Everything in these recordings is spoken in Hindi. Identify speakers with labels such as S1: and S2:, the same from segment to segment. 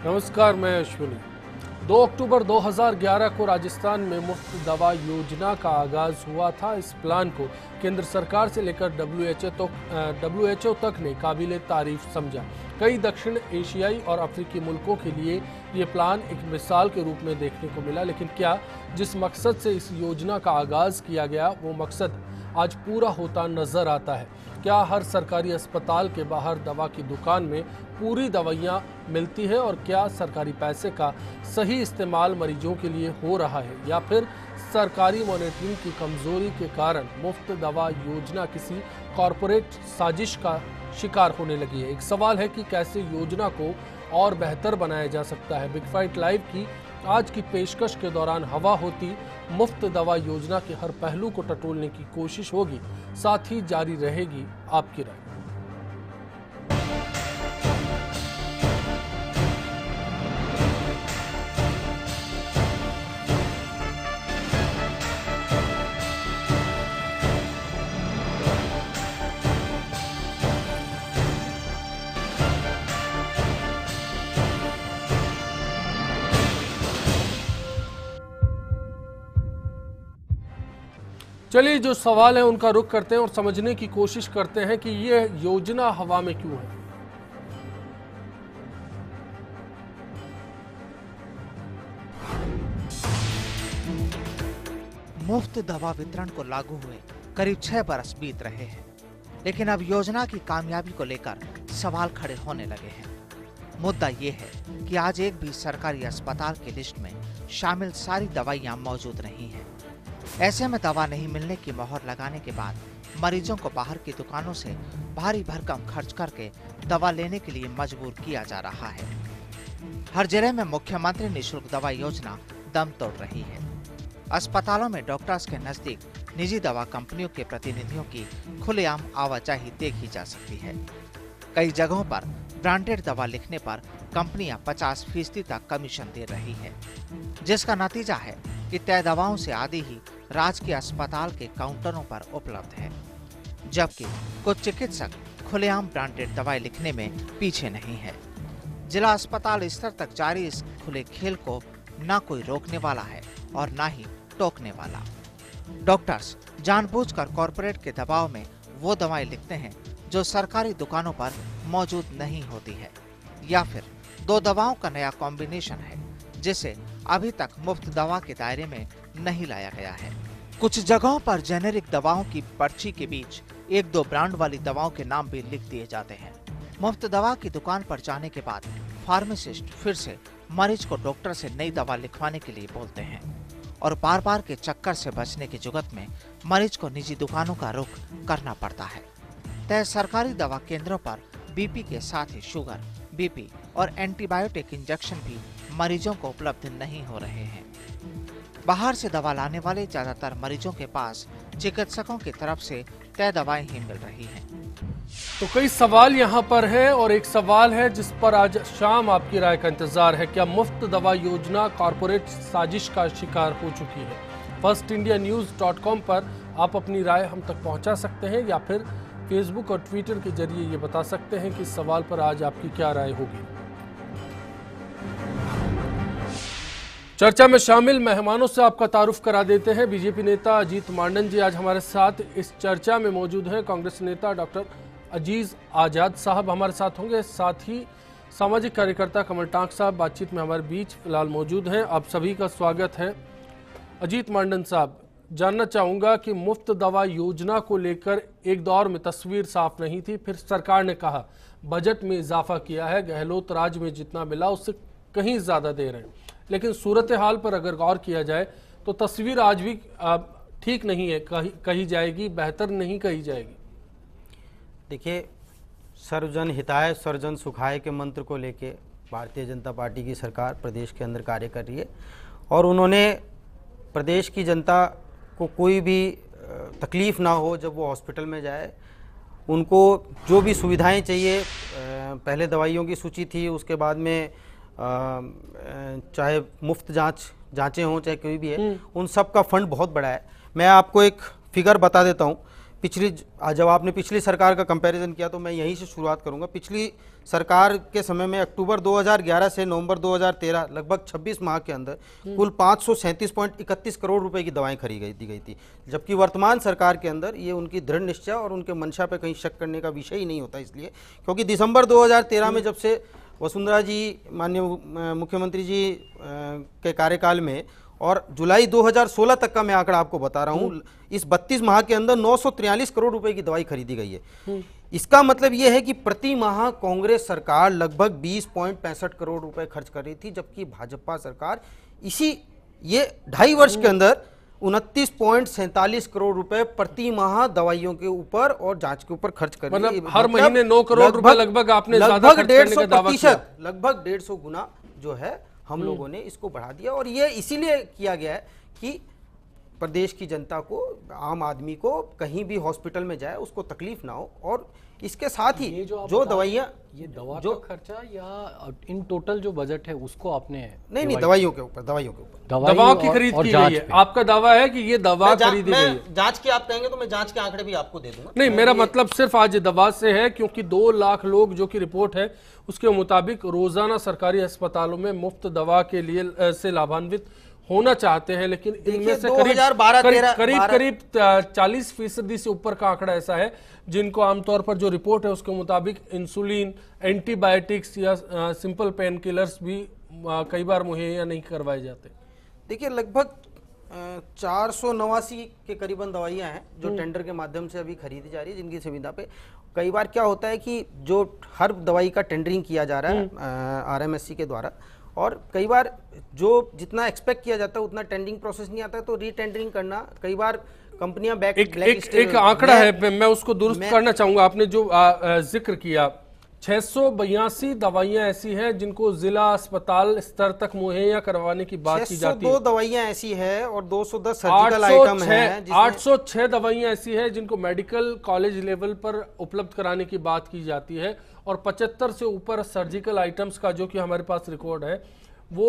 S1: नमस्कार, मैं अश्विनी। 2 अक्टूबर 2011 को राजस्थान में मुफ्त दवा योजना का आगाज हुआ था। इस प्लान को केंद्र सरकार से लेकर WHO तक ने काबिले तारीफ समझा। कई दक्षिण एशियाई और अफ्रीकी मुल्कों के लिए ये प्लान एक मिसाल के रूप में देखने को मिला। लेकिन क्या जिस मकसद से इस योजना का आगाज किया गया वो मकसद आज पूरा होता नजर आता है? क्या हर सरकारी अस्पताल के बाहर दवा की दुकान में पूरी दवाइयाँ मिलती है और क्या सरकारी पैसे का सही इस्तेमाल मरीजों के लिए हो रहा है, या फिर सरकारी मॉनिटरिंग की कमजोरी के कारण मुफ्त दवा योजना किसी कॉरपोरेट साजिश का शिकार होने लगी है? एक सवाल है कि कैसे योजना को और बेहतर बनाया जा सकता है। बिग फाइट लाइव की आज की पेशकश के दौरान हवा होती मुफ्त दवा योजना के हर पहलू को टटोलने की कोशिश होगी, साथ ही जारी रहेगी आपकी राय। चलिए, जो सवाल है उनका रुख करते हैं और समझने की कोशिश करते हैं कि ये योजना हवा में क्यों है।
S2: मुफ्त दवा वितरण को लागू हुए करीब 6 बरस बीत रहे हैं, लेकिन अब योजना की कामयाबी को लेकर सवाल खड़े होने लगे हैं। मुद्दा ये है कि आज एक भी सरकारी अस्पताल की लिस्ट में शामिल सारी दवाइयां मौजूद नहीं हैं। ऐसे में दवा नहीं मिलने की मोहर लगाने के बाद मरीजों को बाहर की दुकानों से भारी भरकम खर्च करके दवा लेने के लिए मजबूर किया जा रहा है। हर जिले में मुख्यमंत्री निःशुल्क दवा योजना दम तोड़ रही है। अस्पतालों में डॉक्टर्स के नजदीक निजी दवा कंपनियों के प्रतिनिधियों की खुलेआम आवाजाही देखी जा सकती है। कई जगहों पर ब्रांडेड दवा लिखने पर कंपनियां 50% तक कमीशन दे रही है, जिसका नतीजा है कि तय दवाओं से आधी ही राजकीय अस्पताल के काउंटरों पर उपलब्ध है, जबकि कुछ चिकित्सक खुलेआम ब्रांडेड दवाएं लिखने में पीछे नहीं है। जिला अस्पताल स्तर तक जारी इस खुले खेल को न कोई रोकने वाला है और न ही टोकने वाला। डॉक्टर्स जानबूझकर कॉरपोरेट के दबाव में वो दवाएं लिखते हैं जो सरकारी दुकानों पर मौजूद नहीं होती है, या फिर 2 दवाओं का नया कॉम्बिनेशन है जिसे अभी तक मुफ्त दवा के दायरे में नहीं लाया गया है। कुछ जगहों पर जेनेरिक दवाओं की पर्ची के बीच 1-2 ब्रांड वाली दवाओं के नाम भी लिख दिए जाते हैं। मुफ्त दवा की दुकान पर जाने के बाद फार्मासिस्ट फिर से मरीज को डॉक्टर से नई दवा लिखवाने के लिए बोलते हैं और बार बार के चक्कर से बचने की जुगत में मरीज को निजी दुकानों का रुख करना पड़ता है। तय सरकारी दवा केंद्रों पर बीपी के साथ ही शुगर, बीपी और एंटीबायोटिक इंजेक्शन भी मरीजों को उपलब्ध नहीं हो रहे हैं। बाहर से दवा लाने वाले ज्यादातर मरीजों के पास चिकित्सकों की तरफ से तय दवाएं ही मिल रही हैं।
S1: तो कई सवाल यहाँ पर है और एक सवाल है जिस पर आज शाम आपकी राय का इंतजार है। क्या मुफ्त दवा योजना कॉरपोरेट साजिश का शिकार हो चुकी है? firstindianews.com पर आप अपनी राय हम तक पहुँचा सकते हैं या फिर फेसबुक और ट्विटर के जरिए ये बता सकते हैं कि इस सवाल पर आज आपकी क्या राय होगी। चर्चा में शामिल मेहमानों से आपका तारुफ करा देते हैं। बीजेपी नेता अजीत मांडन जी आज हमारे साथ इस चर्चा में मौजूद हैं। कांग्रेस नेता डॉक्टर अजीज आजाद साहब हमारे साथ होंगे। साथ ही सामाजिक कार्यकर्ता कमल टांक साहब बातचीत में हमारे बीच फिलहाल मौजूद हैं। आप सभी का स्वागत है। अजीत मांडन साहब, जानना चाहूँगा कि मुफ्त दवा योजना को लेकर एक दौर में तस्वीर साफ नहीं थी, फिर सरकार ने कहा बजट में इजाफा किया है, गहलोत राज में जितना मिला उससे कहीं ज़्यादा दे रहे हैं, लेकिन सूरत हाल पर अगर गौर किया जाए तो तस्वीर आज भी ठीक नहीं है, कही जाएगी, बेहतर नहीं कही जाएगी।
S3: देखिए, सर्वजन हिताय सर्वजन सुखाय के मंत्र को लेके भारतीय जनता पार्टी की सरकार प्रदेश के अंदर कार्य कर रही है और उन्होंने प्रदेश की जनता को कोई भी तकलीफ़ ना हो जब वो हॉस्पिटल में जाए, उनको जो भी सुविधाएं चाहिए, पहले दवाइयों की सूची थी, उसके बाद में चाहे मुफ्त जांचें हों चाहे कोई भी है, उन सब का फंड बहुत बड़ा है। मैं आपको एक फिगर बता देता हूँ। जब आपने पिछली सरकार का कंपैरिजन किया तो मैं यहीं से शुरुआत करूंगा। पिछली सरकार के समय में अक्टूबर 2011 से नवंबर 2013 लगभग 26 माह के अंदर कुल 537.31 करोड़ रुपए की दवाएं दी गई थी, जबकि वर्तमान सरकार के अंदर ये उनकी दृढ़ निश्चय और उनके मंशा पे कहीं शक करने का विषय ही नहीं होता, इसलिए क्योंकि दिसंबर 2013 में जब से वसुंधरा जी माननीय मुख्यमंत्री जी के कार्यकाल में और जुलाई 2016 तक का मैं आंकड़ा आपको बता रहा हूं, इस 32 माह के अंदर 943 करोड़ रुपए की दवाई खरीदी गई है। इसका मतलब यह है कि प्रति माह कांग्रेस सरकार लगभग 20.65 करोड़ रुपए खर्च कर रही थी, जबकि भाजपा सरकार ये 2.5 वर्ष के अंदर 29.47 करोड़ रुपए प्रति माह दवाइयों के ऊपर और जांच के ऊपर खर्च कर रही है।
S1: मतलब हर महीने 9 करोड़ रुपए लगभग आपने ज्यादा खर्च करने का दावा किया।
S3: लगभग 150 गुना जो है हम लोगों ने इसको बढ़ा दिया, और ये इसीलिए किया गया है कि प्रदेश की जनता को, आम आदमी को कहीं भी हॉस्पिटल में जाए उसको तकलीफ ना हो, और इसके साथ ही जो दवाइयाँ,
S4: ये दवा का खर्चा या इन टोटल जो बजट है उसको आपने
S3: नहीं दवाइयों के ऊपर
S1: दवाओं की खरीद की गई है। आपका दावा है कि ये दवा खरीदी गई है।
S3: जांच के आप कहेंगे तो मैं जांच के आंकड़े भी आपको दे दूंगा।
S1: नहीं, मेरा मतलब सिर्फ आज दवा से है, क्योंकि 2 लाख लोग जो कि रिपोर्ट है उसके मुताबिक रोजाना सरकारी अस्पतालों में मुफ्त दवा के लिए से लाभान्वित होना चाहते हैं, लेकिन इनमें से करीब 40% से ऊपर का आंकड़ा ऐसा है जिनको आमतौर पर जो रिपोर्ट है उसके मुताबिक इंसुलिन, एंटीबायोटिक्स या सिंपल पेन किलर्स भी कई बार मुहैया नहीं करवाए जाते।
S3: देखिए, लगभग 489 के करीबन दवाइयां हैं जो टेंडर के माध्यम से अभी खरीदी जा रही है, जिनकी सुविधा पे कई बार क्या होता है कि जो हर दवाई का टेंडरिंग किया जा रहा है आरएमएससी के द्वारा, और कई बार जो जितना एक्सपेक्ट किया जाता है उतना टेंडरिंग प्रोसेस नहीं आता है, तो रीटेंडरिंग करना कई बार कंपनियां
S1: एक आंकड़ा है, मैं उसको दुरुस्त करना चाहूंगा। आपने जो जिक्र किया 682 दवाइयां ऐसी हैं जिनको जिला अस्पताल स्तर तक मुहैया करवाने की बात की जाती है।
S3: 602 दवाइयां ऐसी है और 210 सर्जिकल आइटम है।
S1: 806 दवाइयां ऐसी है जिनको मेडिकल कॉलेज लेवल पर उपलब्ध कराने की बात की जाती है, और 75 से ऊपर सर्जिकल आइटम्स का जो कि हमारे पास रिकॉर्ड है वो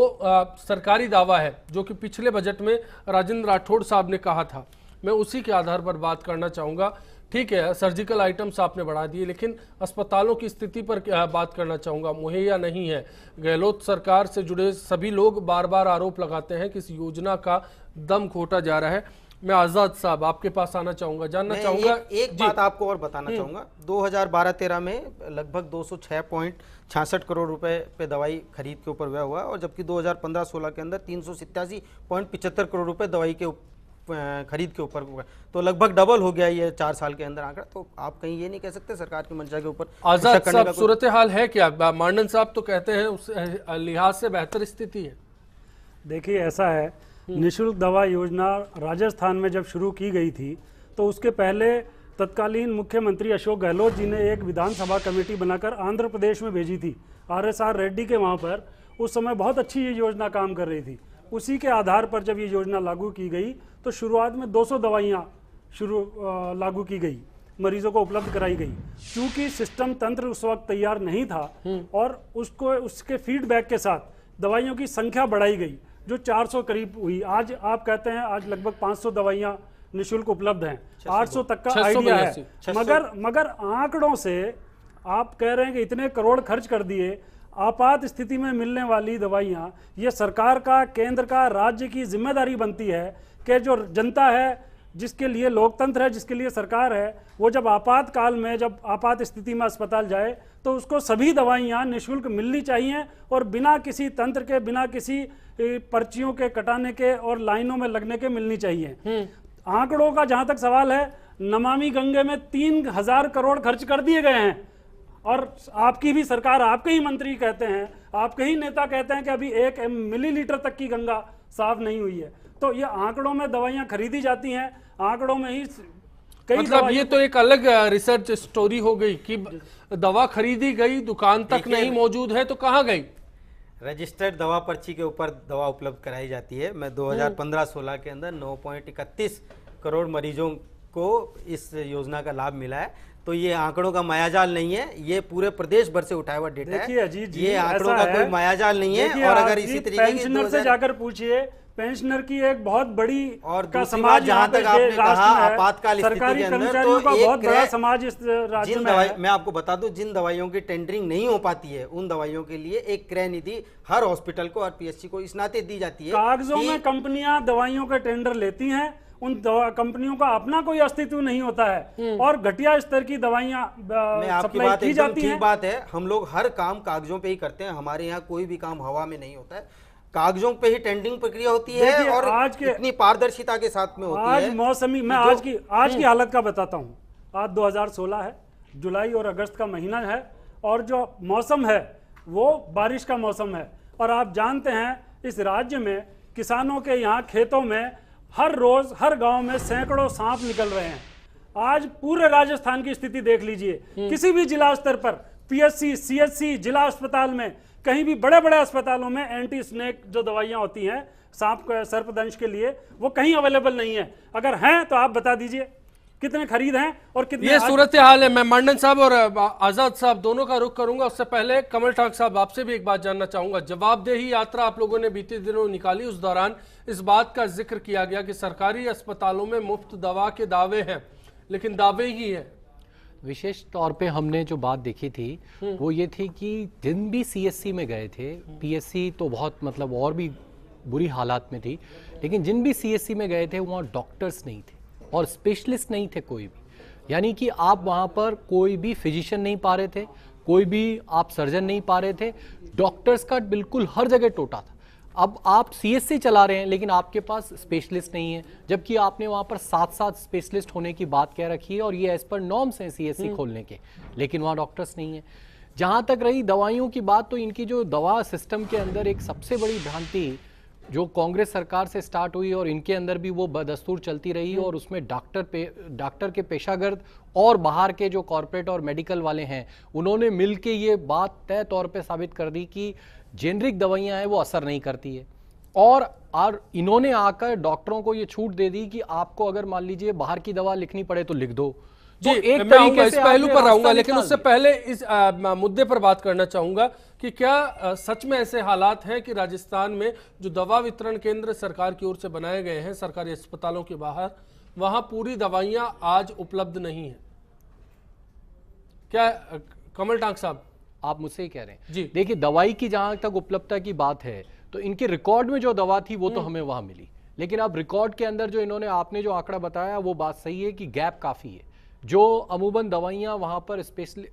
S1: सरकारी दावा है, जो कि पिछले बजट में राजेंद्र राठौड़ साहब ने कहा था। मैं उसी के आधार पर बात करना चाहूँगा। ठीक है, सर्जिकल आइटम्स आपने बढ़ा दिए, लेकिन अस्पतालों की स्थिति पर बात करना चाहूँगा। मुहैया नहीं है। गहलोत सरकार से जुड़े सभी लोग बार बार आरोप लगाते हैं कि इस योजना का दम घोटा जा रहा है। मैं आजाद साहब आपके पास आना चाहूँगा, जानना चाहूँगा
S3: एक बात आपको और बताना चाहूँगा। 2012-13 में लगभग 206.66 करोड़ रुपए पे दवाई खरीद के ऊपर व्यय हुआ, और जबकि 2015-16 के अंदर 387.75 करोड़ रुपए दवाई के खरीद के ऊपर, तो लगभग डबल हो गया ये 4 साल के अंदर आंकड़ा। तो आप कहीं ये नहीं कह सकते सरकार की मंशा के ऊपर।
S1: आजाद साहब, सूरत हाल है क्या? मांडन साहब तो कहते हैं उस लिहाज से बेहतर स्थिति है।
S5: देखिए, ऐसा है, निःशुल्क दवा योजना राजस्थान में जब शुरू की गई थी तो उसके पहले तत्कालीन मुख्यमंत्री अशोक गहलोत जी ने एक विधानसभा कमेटी बनाकर आंध्र प्रदेश में भेजी थी। RSR रेड्डी के वहाँ पर उस समय बहुत अच्छी ये योजना काम कर रही थी। उसी के आधार पर जब ये योजना लागू की गई तो शुरुआत में 200 दवाइयाँ लागू की गई, मरीजों को उपलब्ध कराई गई। क्योंकि सिस्टम तंत्र उस वक्त तैयार नहीं था और उसके फीडबैक के साथ दवाइयों की संख्या बढ़ाई गई, जो 400 करीब हुई। आज आप कहते हैं आज लगभग 500 दवाइयाँ निःशुल्क उपलब्ध हैं, 800 तक का आइडिया है। मगर आंकड़ों से आप कह रहे हैं कि इतने करोड़ खर्च कर दिए। आपात स्थिति में मिलने वाली दवाइयाँ, ये सरकार का, केंद्र का, राज्य की जिम्मेदारी बनती है कि जो जनता है, जिसके लिए लोकतंत्र है, जिसके लिए सरकार है, वो जब आपातकाल में, जब आपात स्थिति में अस्पताल जाए तो उसको सभी दवाइयाँ निःशुल्क मिलनी चाहिए और बिना किसी तंत्र के, बिना किसी पर्चियों के कटाने के और लाइनों में लगने के मिलनी चाहिए। आंकड़ों का जहां तक सवाल है, नमामि गंगे में 3000 करोड़ खर्च कर दिए गए हैं, और आपकी भी सरकार, आपके ही मंत्री कहते हैं, आपके ही नेता कहते हैं कि अभी 1 मिलीलीटर तक की गंगा साफ नहीं हुई है। तो ये आंकड़ों में दवाइयां खरीदी जाती हैं, आंकड़ों में ही कई,
S1: मतलब ये तो एक अलग रिसर्च स्टोरी हो गई कि दवा खरीदी गई, दुकान तक नहीं मौजूद है तो कहाँ गई?
S3: रजिस्टर्ड दवा पर्ची के ऊपर दवा उपलब्ध कराई जाती है। मैं 2015-16 के अंदर 9.31 करोड़ मरीजों को इस योजना का लाभ मिला है। तो ये आंकड़ों का मायाजाल नहीं है, ये पूरे प्रदेश भर से उठाया हुआ डेटा है।
S5: अजीत जी,
S3: ये आंकड़ों का कोई मायाजाल नहीं है। और अगर इसी तरीके
S5: पेंशनर से जाकर पूछिए, पेंशनर की एक बहुत बड़ी
S3: और
S5: का
S3: दूसरी
S5: समाज
S3: बात, जहां
S5: यहाँ पे
S3: तक आपने
S5: राष्ट्र
S3: कहा
S5: में है,
S3: आपातकाल स्थिति
S5: सरकारी
S3: के अंदर,
S5: कर्मचारियों
S3: तो
S5: का
S3: एक
S5: बहुत बड़ा
S3: क्रय-
S5: समाज इस राज्य
S3: जिन
S5: में
S3: दवाई,
S5: है।
S3: मैं आपको बता दूं, जिन दवाइयों की टेंडरिंग नहीं हो पाती है उन दवाइयों के लिए एक क्रय निधि हर हॉस्पिटल को और पीएचसी को इस नाते दी जाती है
S5: कागजों
S3: कि
S5: में कंपनियां दवाइयों के टेंडर लेती हैं, उन कंपनियों का अपना कोई अस्तित्व नहीं होता है और घटिया स्तर की दवाइयां
S3: मैं आपकी
S5: सप्लाई
S3: बात
S5: की
S3: एकदम
S5: जाती
S3: ठीक
S5: हैं।
S3: बात है। हम लोग हर काम कागजों पे ही करते हैं, हमारे यहाँ कोई भी काम हवा में नहीं होता है, कागजों पे ही टेंडरिंग प्रक्रिया होती है
S5: देखिए,
S3: और
S5: आज के-
S3: इतनी पारदर्शिता के साथ में होती
S5: आज
S3: है।
S5: मौसमी, मैं आज की हालत का बताता हूँ। आज 2016 है, जुलाई और अगस्त का महीना है और जो मौसम है वो बारिश का मौसम है और आप जानते हैं इस राज्य में किसानों के यहाँ खेतों में हर रोज हर गांव में सैकड़ों सांप निकल रहे हैं। आज पूरे राजस्थान की स्थिति देख लीजिए, किसी भी जिला स्तर पर पीएचसी, सीएचसी, जिला अस्पताल में, कहीं भी बड़े बड़े अस्पतालों में एंटी स्नेक जो दवाइयां होती हैं सांप सर्पदंश के लिए, वो कहीं अवेलेबल नहीं है। अगर हैं तो आप बता दीजिए कितने खरीद हैं और कितने।
S1: ये सूरत हाल है। मैं मंडन साहब और आजाद साहब दोनों का रुख करूंगा, उससे पहले कमल ठाक साहब आपसे भी एक बात जानना चाहूंगा। जवाबदेही यात्रा आप लोगों ने बीते दिनों निकाली, उस दौरान इस बात का जिक्र किया गया कि सरकारी अस्पतालों में मुफ्त दवा के दावे हैं, लेकिन दावे ही हैं।
S4: विशेष तौर पे हमने जो बात देखी थी वो ये थी कि जिन भी सीएससी में गए थे, पीएससी तो बहुत मतलब और भी बुरी हालात में थी, लेकिन जिन भी सीएससी में गए थे वहाँ डॉक्टर्स नहीं थे और स्पेशलिस्ट नहीं थे कोई भी। यानी कि आप वहाँ पर कोई भी फिजिशियन नहीं पा रहे थे, कोई भी आप सर्जन नहीं पा रहे थे, डॉक्टर्स का बिल्कुल हर जगह टोटा था। अब आप सीएससी चला रहे हैं लेकिन आपके पास स्पेशलिस्ट नहीं है, जबकि आपने वहाँ पर 7 स्पेशलिस्ट होने की बात कह रखी है और ये एज पर नॉर्म्स हैं सीएससी खोलने के, लेकिन वहाँ डॉक्टर्स नहीं है। जहाँ तक रही दवाइयों की बात, तो इनकी जो दवा सिस्टम के अंदर एक सबसे बड़ी भ्रांति जो कांग्रेस सरकार से स्टार्ट हुई और इनके अंदर भी वो बदस्तूर चलती रही और उसमें डॉक्टर के पेशागर्द और बाहर के जो कॉर्पोरेट और मेडिकल वाले हैं उन्होंने मिलके ये बात तय तौर पे साबित कर दी कि जेनरिक दवाइयां हैं वो असर नहीं करती है और इन्होंने आकर डॉक्टरों को ये छूट दे दी कि आपको अगर मान लीजिए बाहर की दवा लिखनी पड़े तो लिख दो।
S1: जी,
S4: एक
S1: मैं आऊंगा,
S4: तरीके
S1: इस
S4: से
S1: पहलू
S4: आपने
S1: पर आऊंगा,
S4: रास्ता
S1: लेकिन
S4: निकाल
S1: उससे
S4: दिया।
S1: पहले इस मुद्दे पर बात करना चाहूंगा कि क्या सच में ऐसे हालात हैं कि राजस्थान में जो दवा वितरण केंद्र सरकार की ओर से बनाए गए हैं सरकारी अस्पतालों के बाहर, वहां पूरी दवाइयां आज उपलब्ध नहीं है? क्या कमल टांक साहब
S4: आप मुझसे ही कह रहे हैं?
S1: जी।
S4: देखिए, दवाई की जहां तक उपलब्धता की बात है तो इनके रिकॉर्ड में जो दवा थी वो तो हमें वहां मिली, लेकिन अब रिकॉर्ड के अंदर जो इन्होंने आपने जो आंकड़ा बताया वो बात सही है कि गैप काफी है। जो अमूमन दवाइयां वहां पर स्पेशली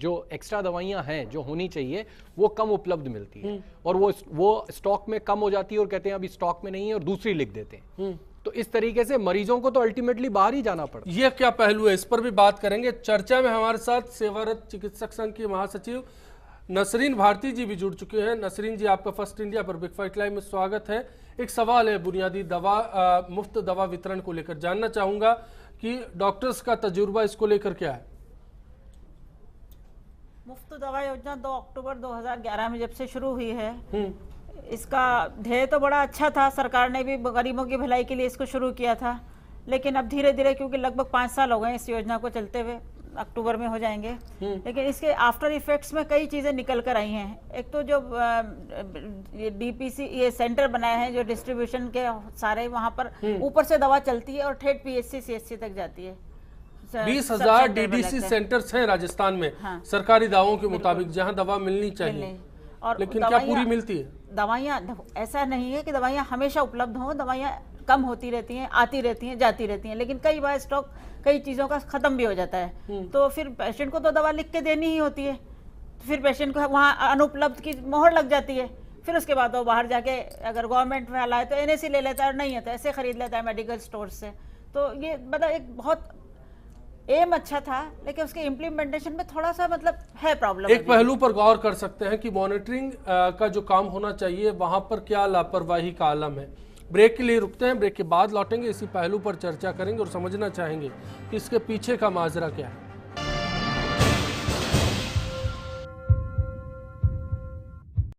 S4: जो एक्स्ट्रा दवाइयां हैं जो होनी चाहिए वो कम उपलब्ध मिलती है और वो स्टॉक में कम हो जाती है और कहते हैं अभी स्टॉक में नहीं है और दूसरी लिख देते हैं। तो इस तरीके से मरीजों को तो अल्टीमेटली बाहर ही जाना पड़ता है।
S1: ये क्या पहलू है, इस पर भी बात करेंगे। चर्चा में हमारे साथ सेवारत चिकित्सक संघ की महासचिव नसरीन भारती जी भी जुड़ चुके हैं। नसरीन जी, आपका फर्स्ट इंडिया पर बिग फाइट लाइव में स्वागत है। एक सवाल है बुनियादी मुफ्त दवा वितरण को लेकर, जानना चाहूंगा कि डॉक्टर्स का तजुर्बा इसको लेकर क्या है?
S6: मुफ्त दवा योजना 2 अक्टूबर 2011 में जब से शुरू हुई है, इसका ध्येय तो बड़ा अच्छा था, सरकार ने भी गरीबों की भलाई के लिए इसको शुरू किया था, लेकिन अब धीरे धीरे, क्योंकि लगभग 5 साल हो गए इस योजना को चलते हुए, अक्टूबर में हो जाएंगे, लेकिन इसके आफ्टर इफेक्ट्स में कई चीज़ें निकल कर आई हैं। एक तो जो डीपीसी ये सेंटर बनाए हैं जो डिस्ट्रीब्यूशन के सारे, वहाँ पर ऊपर से दवा चलती है और ठेठ पीएचसी सीएचसी तक जाती है।
S1: 20,000 डीडीसी सेंटर्स हैं राजस्थान में,
S6: हाँ।
S1: सरकारी दावों के मुताबिक, जहां दवा मिलनी चाहिए,
S6: और
S1: लेकिन क्या पूरी मिलती है?
S6: दवाइयाँ, ऐसा नहीं है कि दवाइयाँ हमेशा उपलब्ध हों, दवाइयाँ कम होती रहती हैं, आती रहती हैं, जाती रहती हैं, लेकिन कई बार स्टॉक कई चीज़ों का ख़त्म भी हो जाता है, तो फिर पेशेंट को तो दवा लिख के देनी ही होती है, फिर पेशेंट को वहाँ अनुपलब्ध की मोहर लग जाती है, फिर उसके बाद वो बाहर जाके अगर गवर्नमेंट वाला है तो एनएसी ले लेता है और नहीं है तो ऐसे खरीद लेता है मेडिकल स्टोर से। तो ये मतलब एक बहुत एम अच्छा था, लेकिन उसके इम्प्लीमेंटेशन में थोड़ा सा मतलब है प्रॉब्लम।
S1: एक पहलू पर गौर कर सकते हैं कि मॉनिटरिंग का जो काम होना चाहिए वहां पर क्या लापरवाही का आलम है। ब्रेक के लिए रुकते हैं, ब्रेक के बाद लौटेंगे, इसी पहलू पर चर्चा करेंगे और समझना चाहेंगे कि इसके पीछे का माजरा क्या है।